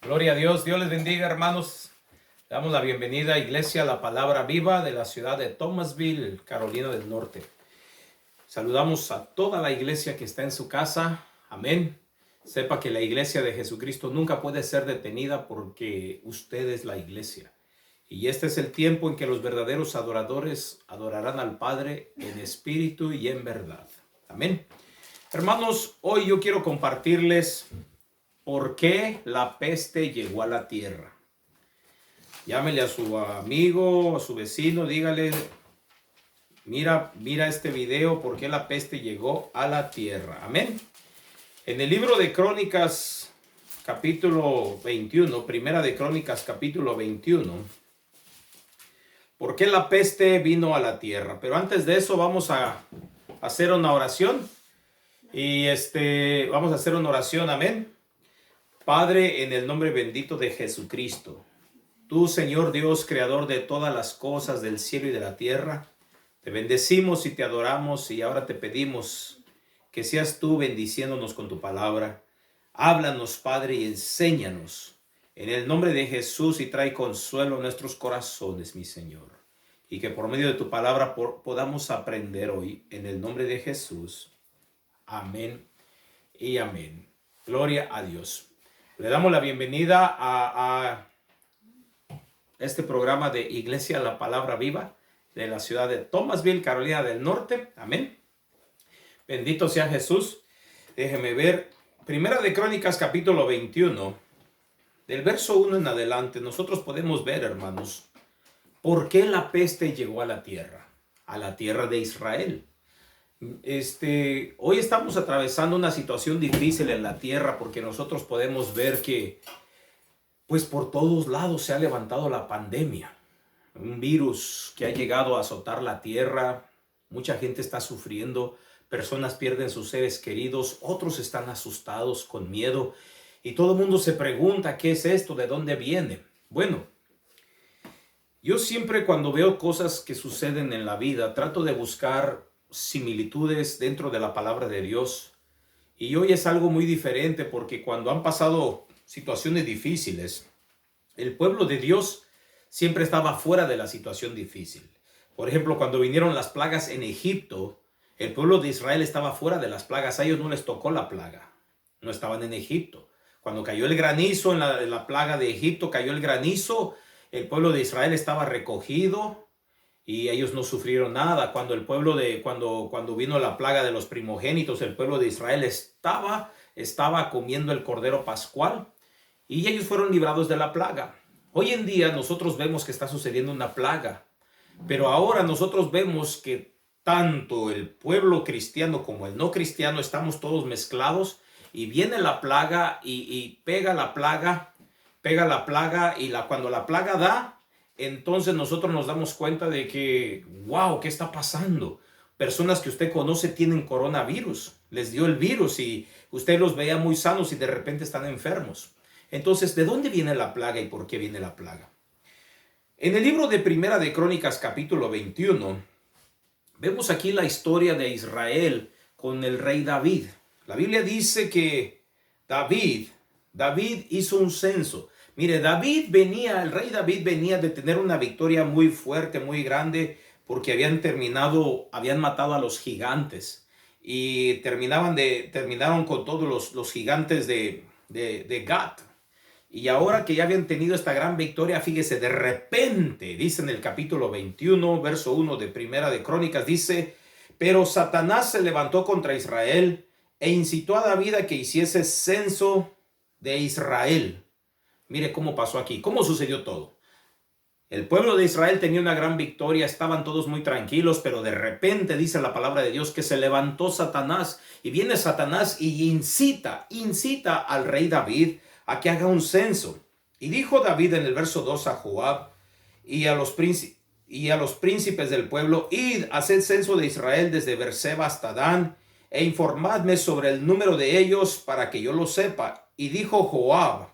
Gloria a Dios, Dios les bendiga, hermanos. Damos la bienvenida a Iglesia La Palabra Viva de la ciudad de Thomasville, Carolina del Norte. Saludamos a toda la iglesia que está en su casa. Amén. Sepa que la iglesia de Jesucristo nunca puede ser detenida porque usted es la iglesia. Y este es el tiempo en que los verdaderos adoradores adorarán al Padre en espíritu y en verdad. Amén. Hermanos, hoy yo quiero compartirles por qué la peste llegó a la tierra. Llámele a su amigo, a su vecino, dígale, mira este video, por qué la peste llegó a la tierra. Amén. En el libro de Crónicas, capítulo 21, Primera de Crónicas, capítulo 21, ¿por qué la peste vino a la tierra? Pero antes de eso vamos a hacer una oración. Y vamos a hacer una oración, amén. Padre, en el nombre bendito de Jesucristo, tú, Señor Dios, creador de todas las cosas del cielo y de la tierra, te bendecimos y te adoramos y ahora te pedimos que seas tú bendiciéndonos con tu palabra. Háblanos, Padre, y enséñanos en el nombre de Jesús y trae consuelo a nuestros corazones, mi Señor. Y que por medio de tu palabra podamos aprender hoy en el nombre de Jesús. Amén y amén. Gloria a Dios. Le damos la bienvenida a este programa de Iglesia La Palabra Viva de la ciudad de Thomasville, Carolina del Norte. Amén. Bendito sea Jesús. Déjeme ver. Primera de Crónicas, capítulo 21. Del verso 1 en adelante, nosotros podemos ver, hermanos, por qué la peste llegó a la tierra de Israel. Hoy estamos atravesando una situación difícil en la tierra porque nosotros podemos ver que pues por todos lados se ha levantado la pandemia, un virus que ha llegado a azotar la tierra. Mucha gente está sufriendo, personas pierden sus seres queridos, otros están asustados con miedo y todo el mundo se pregunta ¿qué es esto? ¿De dónde viene? Bueno, yo siempre cuando veo cosas que suceden en la vida trato de buscar similitudes dentro de la palabra de Dios. Y hoy es algo muy diferente porque cuando han pasado situaciones difíciles, el pueblo de Dios siempre estaba fuera de la situación difícil. Por ejemplo, cuando vinieron las plagas en Egipto, el pueblo de Israel estaba fuera de las plagas. A ellos no les tocó la plaga. No estaban en Egipto. Cuando cayó el granizo en la plaga de Egipto, cayó el granizo, el pueblo de Israel estaba recogido y ellos no sufrieron nada. Cuando vino la plaga de los primogénitos, el pueblo de Israel estaba comiendo el cordero pascual y ellos fueron librados de la plaga. Hoy en día nosotros vemos que está sucediendo una plaga, pero ahora nosotros vemos que tanto el pueblo cristiano como el no cristiano estamos todos mezclados y viene la plaga y pega la plaga y cuando la plaga da, entonces nosotros nos damos cuenta de que, wow, ¿qué está pasando? Personas que usted conoce tienen coronavirus, les dio el virus y usted los veía muy sanos y de repente están enfermos. Entonces, ¿de dónde viene la plaga y por qué viene la plaga? En el libro de Primera de Crónicas, capítulo 21, vemos aquí la historia de Israel con el rey David. La Biblia dice que David hizo un censo. Mire, el rey David venía de tener una victoria muy fuerte, muy grande, porque habían matado a los gigantes y terminaron con todos los gigantes de Gat. Y ahora que ya habían tenido esta gran victoria, fíjese, de repente, dice en el capítulo 21, verso 1 de Primera de Crónicas, dice, pero Satanás se levantó contra Israel e incitó a David a que hiciese censo de Israel. Mire cómo pasó aquí, cómo sucedió todo. El pueblo de Israel tenía una gran victoria, estaban todos muy tranquilos, pero de repente dice la palabra de Dios que se levantó Satanás y viene Satanás y incita al rey David a que haga un censo. Y dijo David en el verso 2 a Joab y a los príncipes del pueblo, id, haced censo de Israel desde Beerseba hasta Dan e informadme sobre el número de ellos para que yo lo sepa. Y dijo Joab,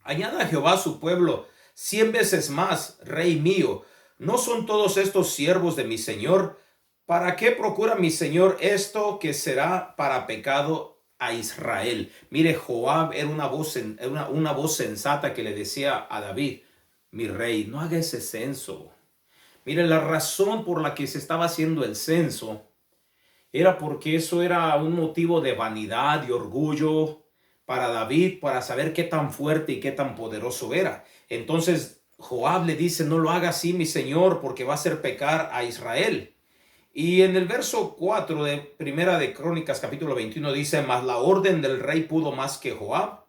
añada a Jehová su pueblo 100 veces más, rey mío. ¿No son todos estos siervos de mi señor? ¿Para qué procura mi señor esto que será para pecado a Israel. Mire, Joab era una voz sensata que le decía a David: mi rey, no haga ese censo. Mire, la razón por la que se estaba haciendo el censo era porque eso era un motivo de vanidad y orgullo para David, para saber qué tan fuerte y qué tan poderoso era. Entonces Joab le dice: no lo haga así, mi señor, porque va a hacer pecar a Israel. Y en el verso 4 de Primera de Crónicas, capítulo 21, dice: mas la orden del rey pudo más que Joab.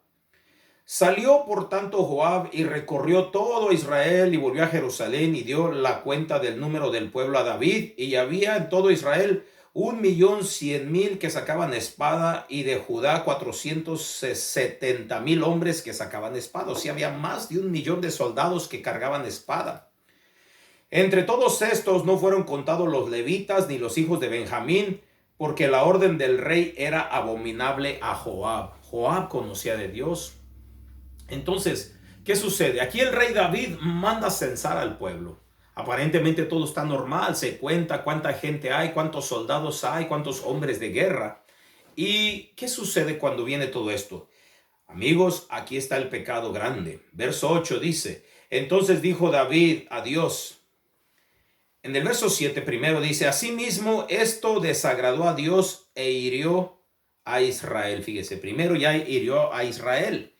Salió por tanto Joab y recorrió todo Israel y volvió a Jerusalén y dio la cuenta del número del pueblo a David. Y había en todo Israel 1,100,000 que sacaban espada, y de Judá 470,000 hombres que sacaban espada. O sea, había más de 1,000,000 de soldados que cargaban espada. Entre todos estos no fueron contados los levitas ni los hijos de Benjamín, porque la orden del rey era abominable a Joab. Joab conocía de Dios. Entonces, ¿qué sucede? Aquí el rey David manda censar al pueblo. Aparentemente todo está normal, se cuenta cuánta gente hay, cuántos soldados hay, cuántos hombres de guerra. ¿Y qué sucede cuando viene todo esto? Amigos, aquí está el pecado grande. Verso 8 dice: entonces dijo David a Dios. En el verso 7 primero dice: asimismo esto desagradó a Dios e hirió a Israel. Fíjese, primero ya hirió a Israel.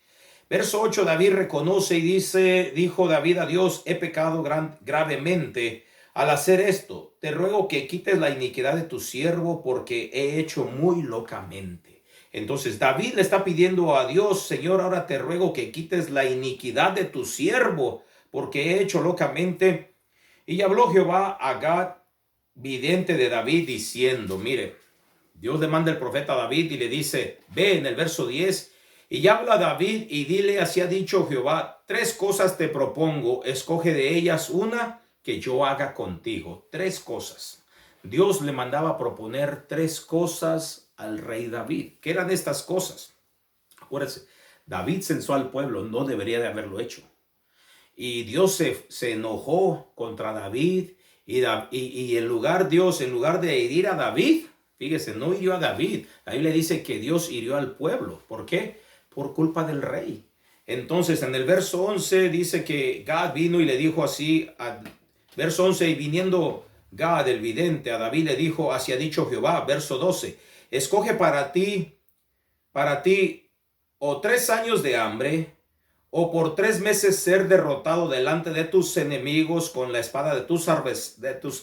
Verso 8, David reconoce y dice: dijo David a Dios: he pecado gravemente al hacer esto. Te ruego que quites la iniquidad de tu siervo, porque he hecho muy locamente. Entonces David le está pidiendo a Dios: Señor, ahora te ruego que quites la iniquidad de tu siervo, porque he hecho locamente. Y habló Jehová a Gad, vidente de David, diciendo: mire, Dios le manda el profeta a David y le dice, ve en el verso 10, y habla a David y dile: así ha dicho Jehová, 3 cosas te propongo, escoge de ellas una que yo haga contigo. 3 cosas. Dios le mandaba proponer 3 cosas al rey David. ¿Qué eran estas cosas? Acuérdense, David censó al pueblo, no debería de haberlo hecho. Y Dios se enojó contra David, y en lugar de herir a David, fíjese, no hirió a David. La Biblia dice que Dios hirió al pueblo. ¿Por qué? Por culpa del rey. Entonces en el verso 11 dice que Gad vino y le dijo así, verso 11, y viniendo Gad el vidente a David le dijo: así ha dicho Jehová. Verso 12, escoge para ti o 3 años de hambre, o por 3 meses ser derrotado delante de tus enemigos con la espada de tus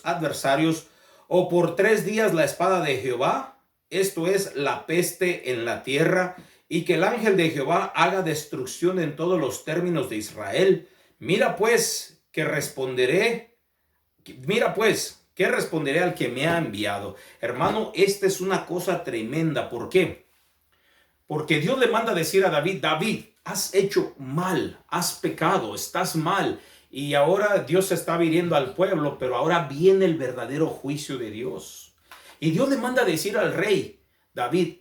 adversarios, o por 3 días la espada de Jehová, esto es, la peste en la tierra, y que el ángel de Jehová haga destrucción en todos los términos de Israel. Mira pues, ¿qué responderé al que me ha enviado? Hermano, esta es una cosa tremenda. ¿Por qué? Porque Dios le manda decir a David: David, has hecho mal, has pecado, estás mal. Y ahora Dios está hiriendo al pueblo, pero ahora viene el verdadero juicio de Dios. Y Dios le manda decir al rey: David,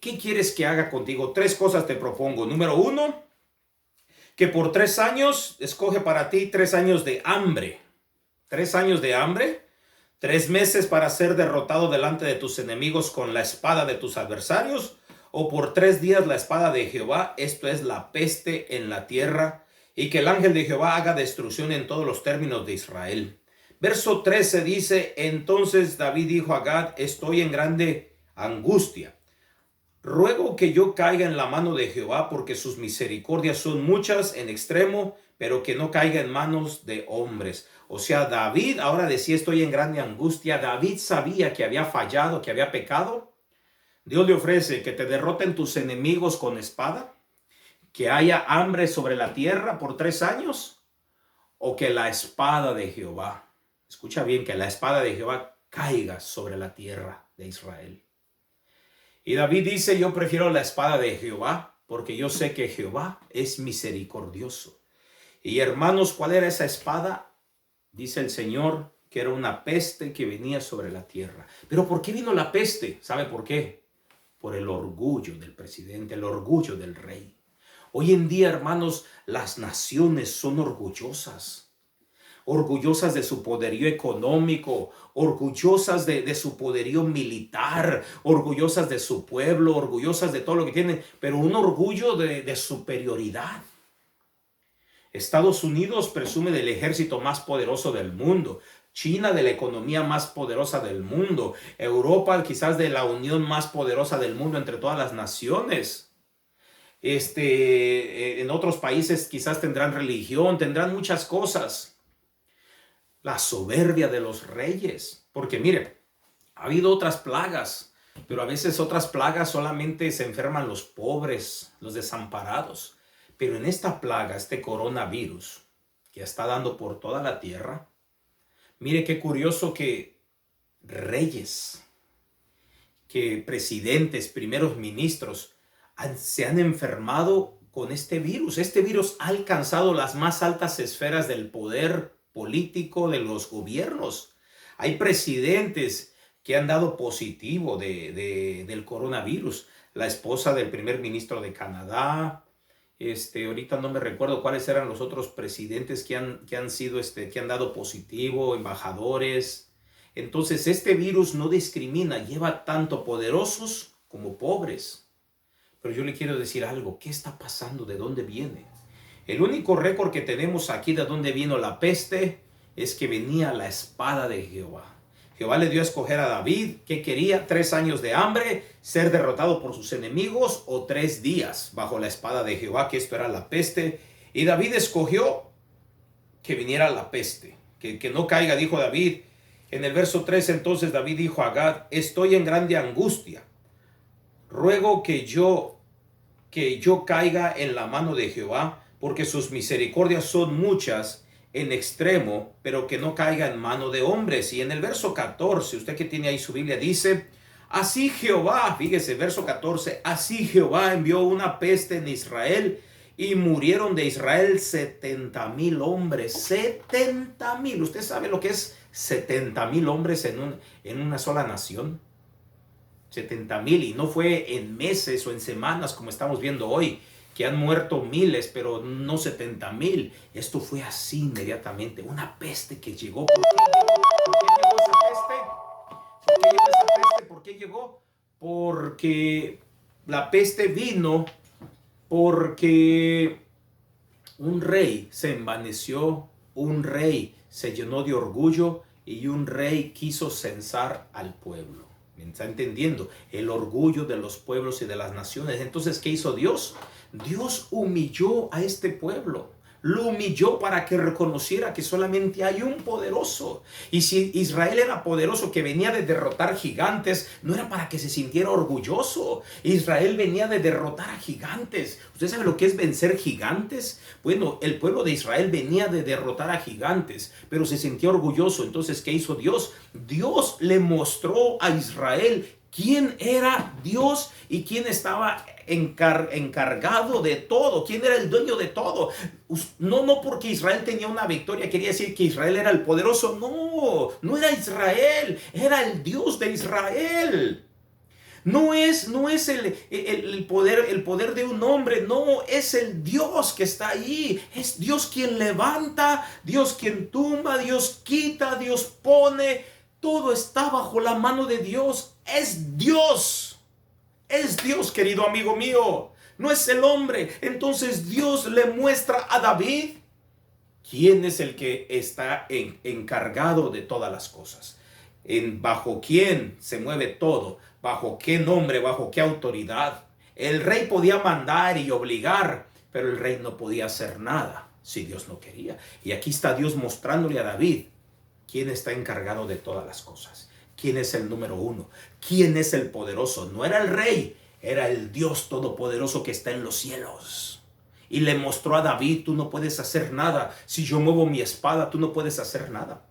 ¿qué quieres que haga contigo? 3 cosas te propongo. Número 1, que por 3 años, escoge para ti 3 años de hambre. 3 años de hambre, 3 meses para ser derrotado delante de tus enemigos con la espada de tus adversarios, o por 3 días la espada de Jehová, esto es, la peste en la tierra, y que el ángel de Jehová haga destrucción en todos los términos de Israel. Verso 13 dice: entonces David dijo a Gad: estoy en grande angustia. Ruego que yo caiga en la mano de Jehová, porque sus misericordias son muchas en extremo, pero que no caiga en manos de hombres. O sea, David ahora decía: estoy en grande angustia. David sabía que había fallado, que había pecado. Dios le ofrece que te derroten tus enemigos con espada, que haya hambre sobre la tierra por 3 años, o que la espada de Jehová, escucha bien, que la espada de Jehová caiga sobre la tierra de Israel. Y David dice: yo prefiero la espada de Jehová, porque yo sé que Jehová es misericordioso. Y hermanos, ¿cuál era esa espada? Dice el Señor que era una peste que venía sobre la tierra. ¿Pero por qué vino la peste? ¿Sabe por qué? Por el orgullo del presidente, el orgullo del rey. Hoy en día, hermanos, las naciones son orgullosas. orgullosas de su poderío económico, orgullosas de su poderío militar, orgullosas de su pueblo, orgullosas de todo lo que tienen, pero un orgullo de superioridad. Estados Unidos presume del ejército más poderoso del mundo. China de la economía más poderosa del mundo. Europa quizás de la unión más poderosa del mundo entre todas las naciones. En otros países quizás tendrán religión, tendrán muchas cosas. La soberbia de los reyes. Porque mire, ha habido otras plagas, pero a veces otras plagas solamente se enferman los pobres, los desamparados. Pero en esta plaga, este coronavirus que está dando por toda la tierra, mire qué curioso que reyes, que presidentes, primeros ministros se han enfermado con este virus. Este virus ha alcanzado las más altas esferas del poder político de los gobiernos. Hay presidentes que han dado positivo del coronavirus. La esposa del primer ministro de Canadá. Ahorita no me recuerdo cuáles eran los otros presidentes que han dado positivo, embajadores. Entonces, este virus no discrimina, lleva tanto poderosos como pobres. Pero yo le quiero decir algo, ¿qué está pasando? ¿De dónde viene? El único récord que tenemos aquí de dónde vino la peste es que venía la espada de Jehová. Jehová le dio a escoger a David que quería 3 años de hambre, ser derrotado por sus enemigos o 3 días bajo la espada de Jehová, que esto era la peste. Y David escogió que viniera la peste, que no caiga, dijo David. En el verso 3 entonces David dijo a Gad, estoy en grande angustia. Ruego que yo caiga en la mano de Jehová, porque sus misericordias son muchas en extremo, pero que no caiga en mano de hombres. Y en el verso 14, usted que tiene ahí su Biblia, dice, así Jehová, fíjese, verso 14, así Jehová envió una peste en Israel y murieron de Israel 70,000 hombres. 70,000. ¿Usted sabe lo que es 70,000 hombres en una sola nación? 70,000, y no fue en meses o en semanas como estamos viendo hoy, que han muerto miles, pero no 70,000. Esto fue así inmediatamente, una peste que llegó. ¿Por qué llegó esa peste? ¿Por qué llegó? Porque la peste vino porque un rey se envaneció, un rey se llenó de orgullo y un rey quiso censar al pueblo. ¿Me está entendiendo? El orgullo de los pueblos y de las naciones. Entonces, ¿qué hizo Dios? Dios humilló a este pueblo. Lo humilló para que reconociera que solamente hay un poderoso. Y si Israel era poderoso, que venía de derrotar gigantes, no era para que se sintiera orgulloso. Israel venía de derrotar a gigantes. ¿Usted sabe lo que es vencer gigantes? Bueno, el pueblo de Israel venía de derrotar a gigantes, pero se sentía orgulloso. Entonces, ¿qué hizo Dios? Dios le mostró a Israel quién era Dios y quién estaba encargado de todo, quién era el dueño de todo. No porque Israel tenía una victoria quería decir que Israel era el poderoso. No era Israel, era el Dios de Israel. No es el poder de un hombre, no, es el Dios que está ahí. Es Dios quien levanta, Dios quien tumba, Dios quita, Dios pone. Todo está bajo la mano de Dios. Es Dios. Es Dios, querido amigo mío. No es el hombre. Entonces Dios le muestra a David quién es el que está encargado de todas las cosas. Bajo quién se mueve todo. Bajo qué nombre, bajo qué autoridad. El rey podía mandar y obligar, pero el rey no podía hacer nada si Dios no quería. Y aquí está Dios mostrándole a David quién está encargado de todas las cosas. ¿Quién es el número uno? ¿Quién es el poderoso? No era el rey, era el Dios todopoderoso que está en los cielos. Y le mostró a David, tú no puedes hacer nada. Si yo muevo mi espada, tú no puedes hacer nada.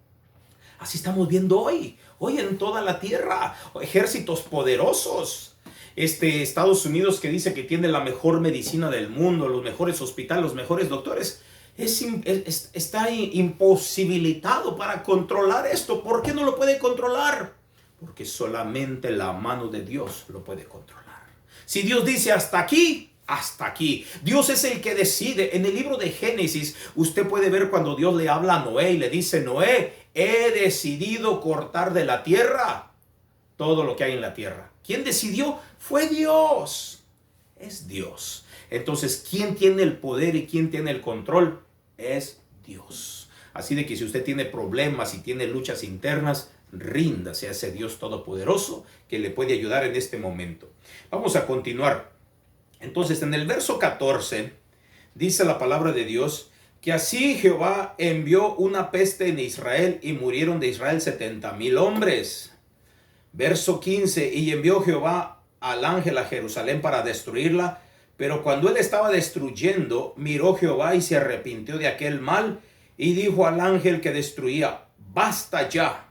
Así estamos viendo hoy en toda la tierra, ejércitos poderosos. Estados Unidos, que dice que tiene la mejor medicina del mundo, los mejores hospitales, los mejores doctores, está imposibilitado para controlar esto. ¿Por qué no lo puede controlar? Porque solamente la mano de Dios lo puede controlar. Si Dios dice hasta aquí hasta aquí. Dios es el que decide. En el libro de Génesis, usted puede ver cuando Dios le habla a Noé y le dice: Noé, he decidido cortar de la tierra todo lo que hay en la tierra. ¿Quién decidió? Fue Dios. Es Dios. Entonces, ¿quién tiene el poder y quién tiene el control? Es Dios. Así de que si usted tiene problemas y tiene luchas internas, ríndase a ese Dios todopoderoso que le puede ayudar en este momento. Vamos a continuar. Entonces, en el verso 14, dice la palabra de Dios que así Jehová envió una peste en Israel y murieron de Israel 70,000 hombres. Verso 15, y envió Jehová al ángel a Jerusalén para destruirla, pero cuando él estaba destruyendo, miró Jehová y se arrepintió de aquel mal, y dijo al ángel que destruía: basta ya,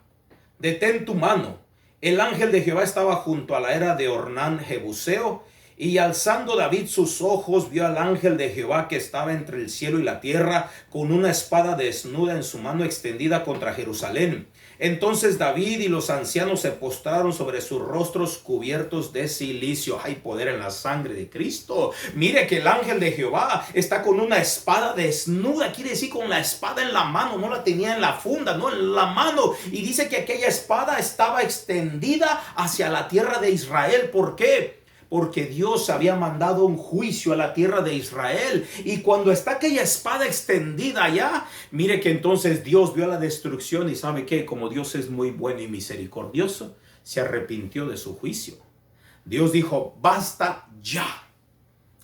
detén tu mano. El ángel de Jehová estaba junto a la era de Ornán Jebuseo, y alzando David sus ojos, vio al ángel de Jehová que estaba entre el cielo y la tierra, con una espada desnuda en su mano extendida contra Jerusalén. Entonces David y los ancianos se postraron sobre sus rostros cubiertos de cilicio. Hay poder en la sangre de Cristo. Mire que el ángel de Jehová está con una espada desnuda. Quiere decir con la espada en la mano. No la tenía en la funda, no, en la mano. Y dice que aquella espada estaba extendida hacia la tierra de Israel. ¿Por qué? Porque Dios había mandado un juicio a la tierra de Israel. Y cuando está aquella espada extendida allá, mire que entonces Dios vio la destrucción y sabe que como Dios es muy bueno y misericordioso, se arrepintió de su juicio. Dios dijo: basta ya.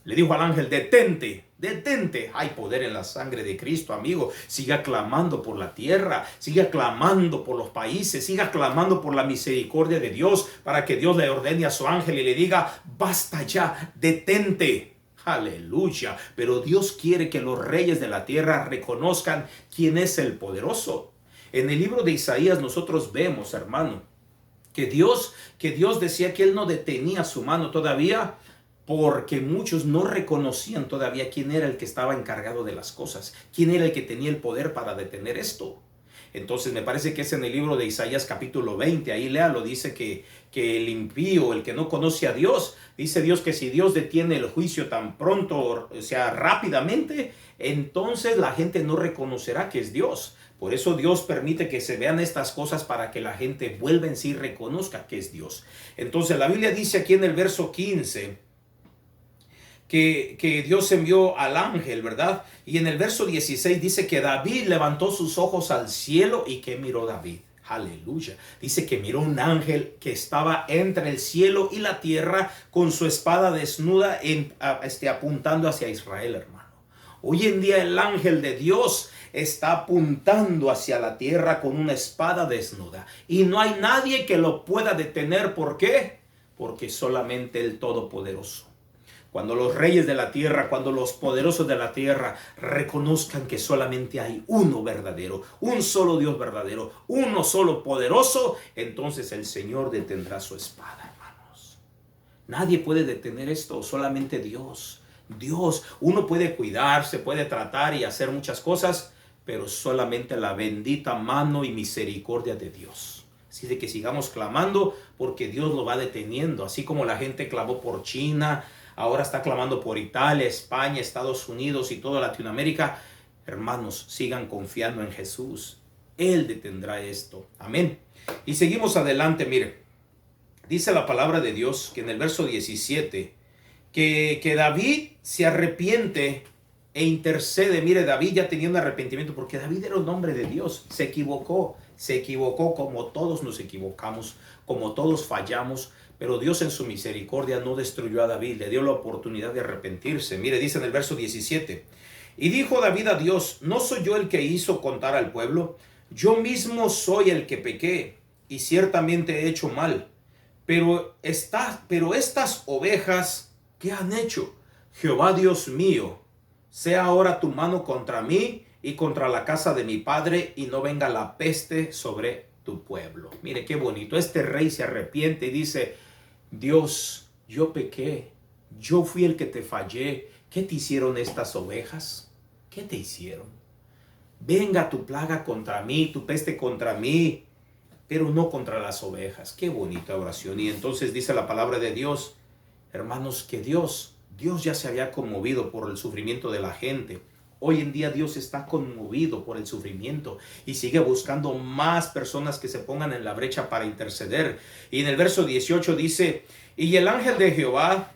Le dijo al ángel: detente, detente. Hay poder en la sangre de Cristo, amigo. Siga clamando por la tierra, siga clamando por los países, siga clamando por la misericordia de Dios, para que Dios le ordene a su ángel y le diga: basta ya, detente. Aleluya. Pero Dios quiere que los reyes de la tierra reconozcan quién es el poderoso. En el libro de Isaías nosotros vemos, hermano, que Dios decía que Él no detenía su mano todavía, porque muchos no reconocían todavía quién era el que estaba encargado de las cosas, quién era el que tenía el poder para detener esto. Entonces me parece que es en el libro de Isaías capítulo 20, ahí léalo, dice que el impío, el que no conoce a Dios, dice Dios que si Dios detiene el juicio tan pronto, o sea, rápidamente, entonces la gente no reconocerá que es Dios. Por eso Dios permite que se vean estas cosas para que la gente vuelva en sí y reconozca que es Dios. Entonces la Biblia dice aquí en el verso 15, que Dios envió al ángel, ¿verdad? Y en el verso 16 dice que David levantó sus ojos al cielo. ¿Y qué miró David? Aleluya. Dice que miró un ángel que estaba entre el cielo y la tierra con su espada desnuda apuntando hacia Israel, hermano. Hoy en día el ángel de Dios está apuntando hacia la tierra con una espada desnuda. Y no hay nadie que lo pueda detener. ¿Por qué? Porque solamente el Todopoderoso. Cuando los reyes de la tierra, cuando los poderosos de la tierra reconozcan que solamente hay uno verdadero, un solo Dios verdadero, uno solo poderoso, entonces el Señor detendrá su espada, hermanos. Nadie puede detener esto, solamente Dios. Dios, uno puede cuidarse, puede tratar y hacer muchas cosas, pero solamente la bendita mano y misericordia de Dios. Así de que sigamos clamando porque Dios lo va deteniendo, así como la gente clamó por China. Ahora está clamando por Italia, España, Estados Unidos y toda Latinoamérica. Hermanos, sigan confiando en Jesús. Él detendrá esto. Amén. Y seguimos adelante, mire. Dice la palabra de Dios que en el verso 17, que David se arrepiente e intercede. Mire, David ya tenía un arrepentimiento porque David era un hombre de Dios. Se equivocó como todos nos equivocamos, como todos fallamos. Pero Dios en su misericordia no destruyó a David, le dio la oportunidad de arrepentirse. Mire, dice en el verso 17, y dijo David a Dios: ¿no soy yo el que hizo contar al pueblo? Yo mismo soy el que pequé, y ciertamente he hecho mal. Pero estas ovejas, ¿qué han hecho? Jehová Dios mío, sea ahora tu mano contra mí y contra la casa de mi padre, y no venga la peste sobre tu pueblo. Mire qué bonito, este rey se arrepiente y dice: Dios, yo pequé, yo fui el que te fallé. ¿Qué te hicieron estas ovejas? ¿Qué te hicieron? Venga tu plaga contra mí, tu peste contra mí, pero no contra las ovejas. Qué bonita oración. Y entonces dice la palabra de Dios, hermanos, que Dios Dios ya se había conmovido por el sufrimiento de la gente. Hoy en día Dios está conmovido por el sufrimiento y sigue buscando más personas que se pongan en la brecha para interceder. Y en el verso 18 dice, y el ángel de Jehová,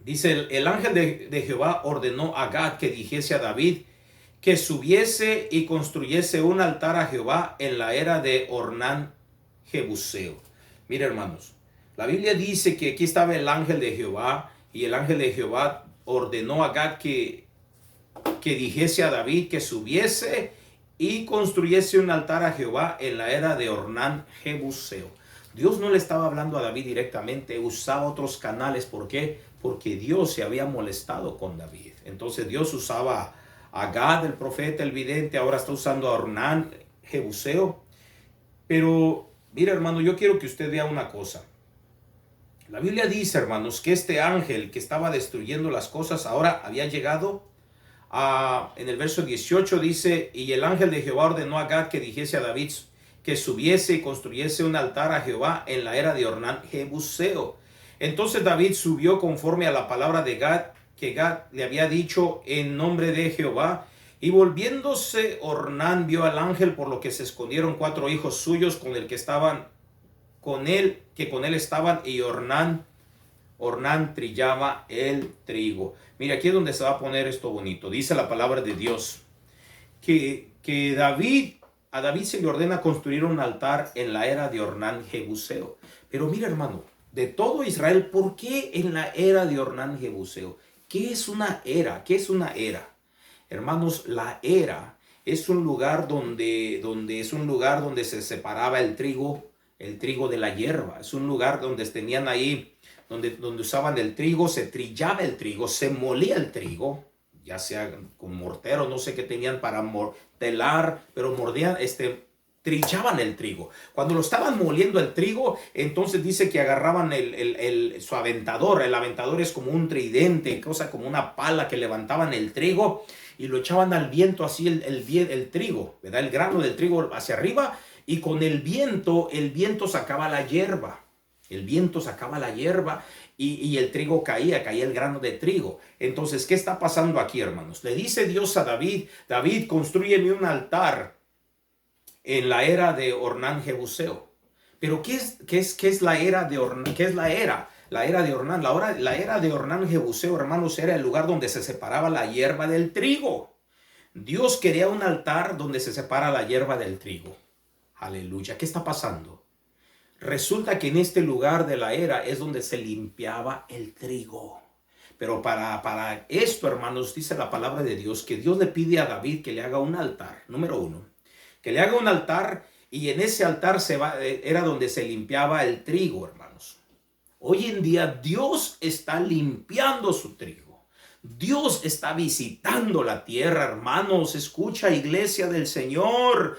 dice, el ángel de Jehová ordenó a Gad que dijese a David que subiese y construyese un altar a Jehová en la era de Ornán Jebuseo. Mira, hermanos, la Biblia dice que aquí estaba el ángel de Jehová y el ángel de Jehová ordenó a Gad que dijese a David que subiese y construyese un altar a Jehová en la era de Ornán Jebuseo. Dios no le estaba hablando a David directamente, usaba otros canales. ¿Por qué? Porque Dios se había molestado con David. Entonces Dios usaba a Gad, el profeta, el vidente, ahora está usando a Ornán Jebuseo. Pero mira, hermano, yo quiero que usted vea una cosa. La Biblia dice, hermanos, que este ángel que estaba destruyendo las cosas ahora había llegado en el verso 18 dice, y el ángel de Jehová ordenó a Gad que dijese a David que subiese y construyese un altar a Jehová en la era de Ornán Jebuseo. Entonces David subió conforme a la palabra de Gad, que Gad le había dicho en nombre de Jehová. Y volviéndose Ornán vio al ángel, por lo que se escondieron 4 hijos suyos con el que estaban con él, que con él estaban, y Ornán trillaba el trigo. Mira, aquí es donde se va a poner esto bonito. Dice la palabra de Dios que a David se le ordena construir un altar en la era de Ornán Jebuseo. Pero mira, hermano, de todo Israel, ¿por qué en la era de Ornán Jebuseo? ¿Qué es una era? ¿Qué es una era? Hermanos, la era es un lugar donde se separaba el trigo de la hierba. Es un lugar donde tenían ahí donde usaban el trigo, se trillaba el trigo, se molía el trigo, ya sea con mortero, no sé qué tenían para mortelar, pero trillaban el trigo. Cuando lo estaban moliendo el trigo, entonces dice que agarraban su aventador. El aventador es como un tridente, cosa como una pala, que levantaban el trigo y lo echaban al viento, así el trigo, ¿verdad? El grano del trigo hacia arriba, y con el viento sacaba la hierba. El viento sacaba la hierba y el trigo caía el grano de trigo. Entonces, ¿qué está pasando aquí, hermanos? Le dice Dios a David, David, construyeme un altar en la era de Ornán Jebuseo. Pero ¿qué es la era de Ornán? ¿Qué es la era? La era de Ornán. La era de Ornán Jebuseo, hermanos, era el lugar donde se separaba la hierba del trigo. Dios quería un altar donde se separa la hierba del trigo. Aleluya. ¿Qué está pasando? Resulta que en este lugar de la era es donde se limpiaba el trigo. Pero para esto, hermanos, dice la palabra de Dios que Dios le pide a David que le haga un altar. Número 1, que le haga un altar, y en ese altar era donde se limpiaba el trigo, hermanos. Hoy en día Dios está limpiando su trigo. Dios está visitando la tierra, hermanos. Escucha, iglesia del Señor.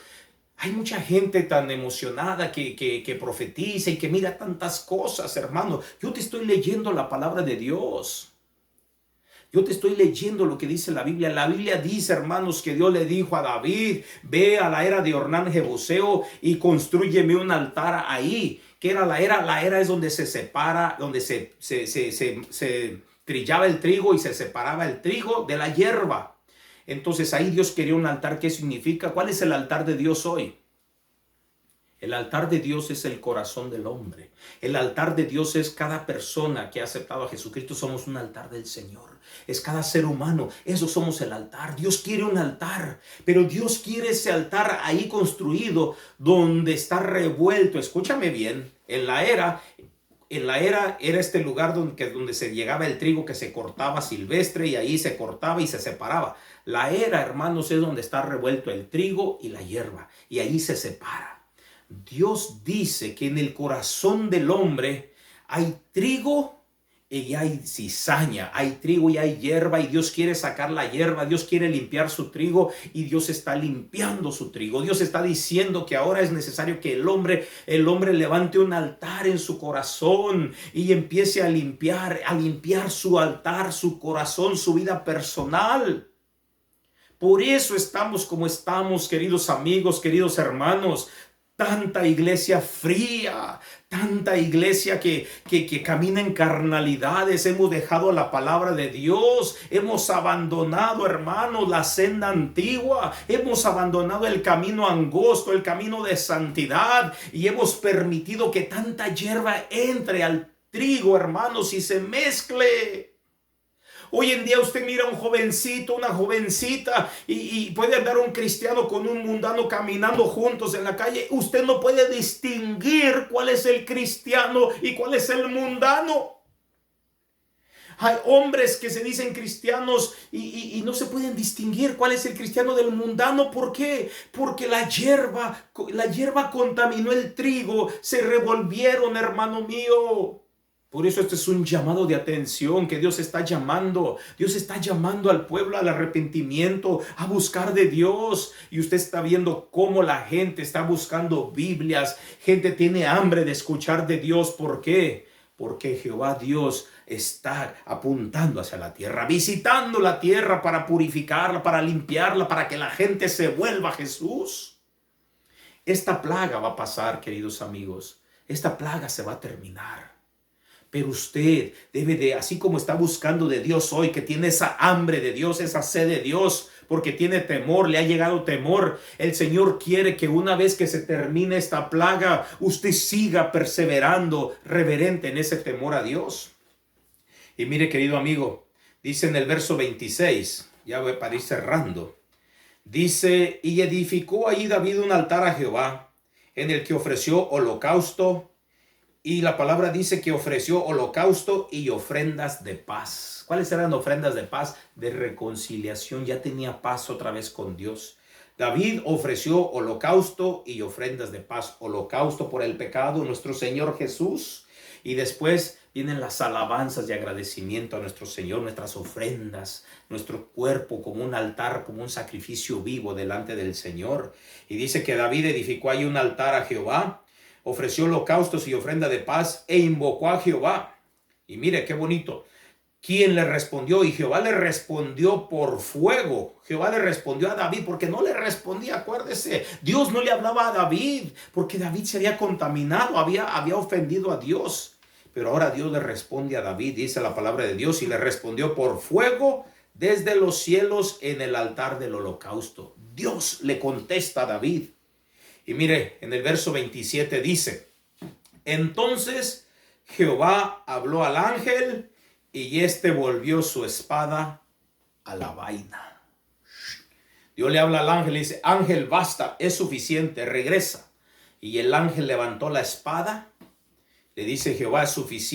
Hay mucha gente tan emocionada que profetiza y que mira tantas cosas, hermano. Yo te estoy leyendo la palabra de Dios. Yo te estoy leyendo lo que dice la Biblia. La Biblia dice, hermanos, que Dios le dijo a David, ve a la era de Ornán Jebuseo y constrúyeme un altar ahí. ¿Qué era la era? La era es donde se separa, donde se trillaba el trigo y se separaba el trigo de la hierba. Entonces ahí Dios quería un altar. ¿Qué significa? ¿Cuál es el altar de Dios hoy? El altar de Dios es el corazón del hombre. El altar de Dios es cada persona que ha aceptado a Jesucristo. Somos un altar del Señor. Es cada ser humano. Eso somos el altar. Dios quiere un altar, pero Dios quiere ese altar ahí construido donde está revuelto. Escúchame bien. En la era era este lugar donde se llegaba el trigo que se cortaba silvestre, y ahí se cortaba y se separaba. La era, hermanos, es donde está revuelto el trigo y la hierba, y ahí se separa. Dios dice que en el corazón del hombre hay trigo y hay cizaña, hay trigo y hay hierba, y Dios quiere sacar la hierba, Dios quiere limpiar su trigo, y Dios está limpiando su trigo. Dios está diciendo que ahora es necesario que el hombre levante un altar en su corazón y empiece a limpiar su altar, su corazón, su vida personal. Por eso estamos como estamos, queridos amigos, queridos hermanos. Tanta iglesia fría, tanta iglesia que camina en carnalidades. Hemos dejado la palabra de Dios. Hemos abandonado, hermanos, la senda antigua. Hemos abandonado el camino angosto, el camino de santidad. Y hemos permitido que tanta hierba entre al trigo, hermanos, y se mezcle. Hoy en día usted mira a un jovencito, una jovencita y puede andar un cristiano con un mundano caminando juntos en la calle. Usted no puede distinguir cuál es el cristiano y cuál es el mundano. Hay hombres que se dicen cristianos y no se pueden distinguir cuál es el cristiano del mundano. ¿Por qué? Porque la hierba contaminó el trigo. Se revolvieron, hermano mío. Por eso este es un llamado de atención que Dios está llamando. Dios está llamando al pueblo al arrepentimiento, a buscar de Dios. Y usted está viendo cómo la gente está buscando Biblias. Gente tiene hambre de escuchar de Dios. ¿Por qué? Porque Jehová Dios está apuntando hacia la tierra, visitando la tierra para purificarla, para limpiarla, para que la gente se vuelva a Jesús. Esta plaga va a pasar, queridos amigos. Esta plaga se va a terminar. Pero usted debe de, así como está buscando de Dios hoy, que tiene esa hambre de Dios, esa sed de Dios, porque tiene temor, le ha llegado temor. El Señor quiere que una vez que se termine esta plaga, usted siga perseverando, reverente en ese temor a Dios. Y mire, querido amigo, dice en el verso 26, ya voy para ir cerrando. Dice, y edificó ahí David un altar a Jehová, en el que ofreció holocausto. Y la palabra dice que ofreció holocausto y ofrendas de paz. ¿Cuáles eran ofrendas de paz? De reconciliación. Ya tenía paz otra vez con Dios. David ofreció holocausto y ofrendas de paz. Holocausto por el pecado, nuestro Señor Jesús. Y después vienen las alabanzas de agradecimiento a nuestro Señor, nuestras ofrendas, nuestro cuerpo como un altar, como un sacrificio vivo delante del Señor. Y dice que David edificó ahí un altar a Jehová. Ofreció holocaustos y ofrenda de paz e invocó a Jehová. Y mire qué bonito. ¿Quién le respondió? Y Jehová le respondió por fuego. Jehová le respondió a David porque no le respondía, acuérdese. Dios no le hablaba a David porque David se había contaminado, había ofendido a Dios. Pero ahora Dios le responde a David, dice la palabra de Dios, y le respondió por fuego desde los cielos en el altar del holocausto. Dios le contesta a David. Y mire, en el verso 27 dice, entonces Jehová habló al ángel y éste volvió su espada a la vaina. Dios le habla al ángel y dice, ángel, basta, es suficiente, regresa. Y el ángel levantó la espada, le dice Jehová, es suficiente.